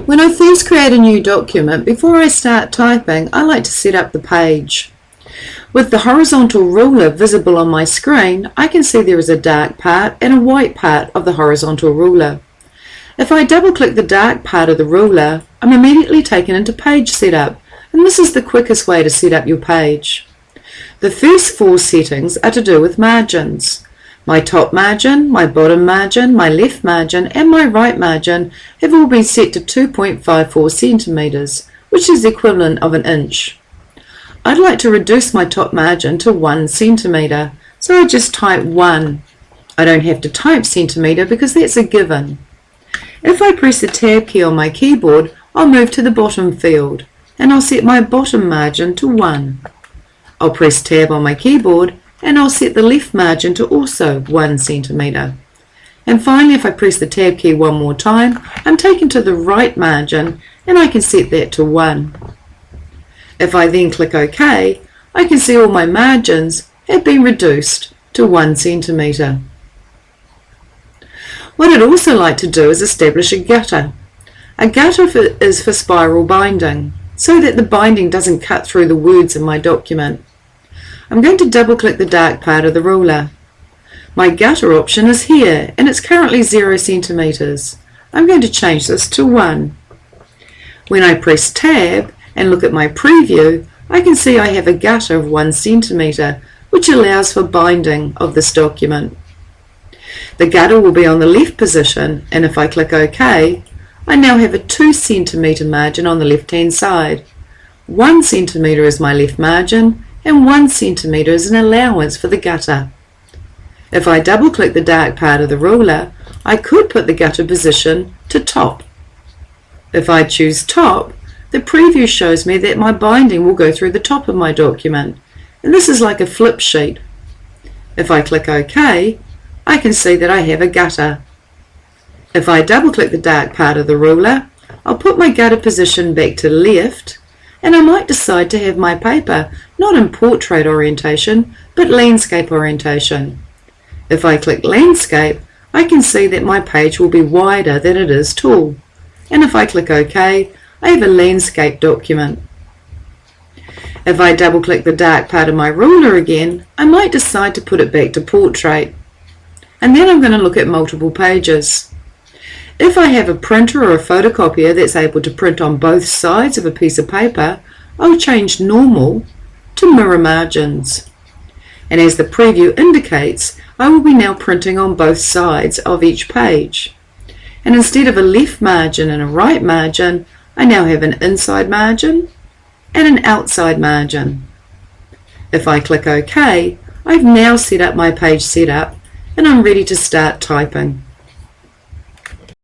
When I first create a new document, before I start typing, I like to set up the page. With the horizontal ruler visible on my screen, I can see there is a dark part and a white part of the horizontal ruler. If I double click the dark part of the ruler, I'm immediately taken into page setup, and this is the quickest way to set up your page. The first 4 settings are to do with margins. My top margin, my bottom margin, my left margin and my right margin have all been set to 2.54 centimeters, which is the equivalent of an inch. I'd like to reduce my top margin to 1 centimeter, so I just type 1. I don't have to type centimeter because that's a given. If I press the Tab key on my keyboard, I'll move to the bottom field, and I'll set my bottom margin to 1. I'll press Tab on my keyboard, and I'll set the left margin to also 1 centimeter. And finally, if I press the Tab key one more time, I'm taken to the right margin, and I can set that to 1. If I then click OK, I can see all my margins have been reduced to 1 centimeter. What I'd also like to do is establish a gutter. A gutter is for spiral binding, so that the binding doesn't cut through the words in my document. I'm going to double click the dark part of the ruler. My gutter option is here, and it's currently 0 centimeters. I'm going to change this to 1. When I press Tab and look at my preview, I can see I have a gutter of 1 centimeter, which allows for binding of this document. The gutter will be on the left position, and if I click OK, I now have a 2 centimeter margin on the left hand side. 1 centimeter is my left margin, and 1 centimeter is an allowance for the gutter. If I double click the dark part of the ruler, I could put the gutter position to top. If I choose top, the preview shows me that my binding will go through the top of my document, and this is like a flip sheet. If I click OK, I can see that I have a gutter. If I double click the dark part of the ruler, I'll put my gutter position back to left, and I might decide to have my paper not in portrait orientation, but landscape orientation. If I click landscape, I can see that my page will be wider than it is tall. And if I click OK, I have a landscape document. If I double click the dark part of my ruler again, I might decide to put it back to portrait. And then I'm going to look at multiple pages. If I have a printer or a photocopier that's able to print on both sides of a piece of paper, I'll change normal to mirror margins. And as the preview indicates, I will be now printing on both sides of each page. And instead of a left margin and a right margin, I now have an inside margin and an outside margin. If I click OK, I've now set up my page setup and I'm ready to start typing.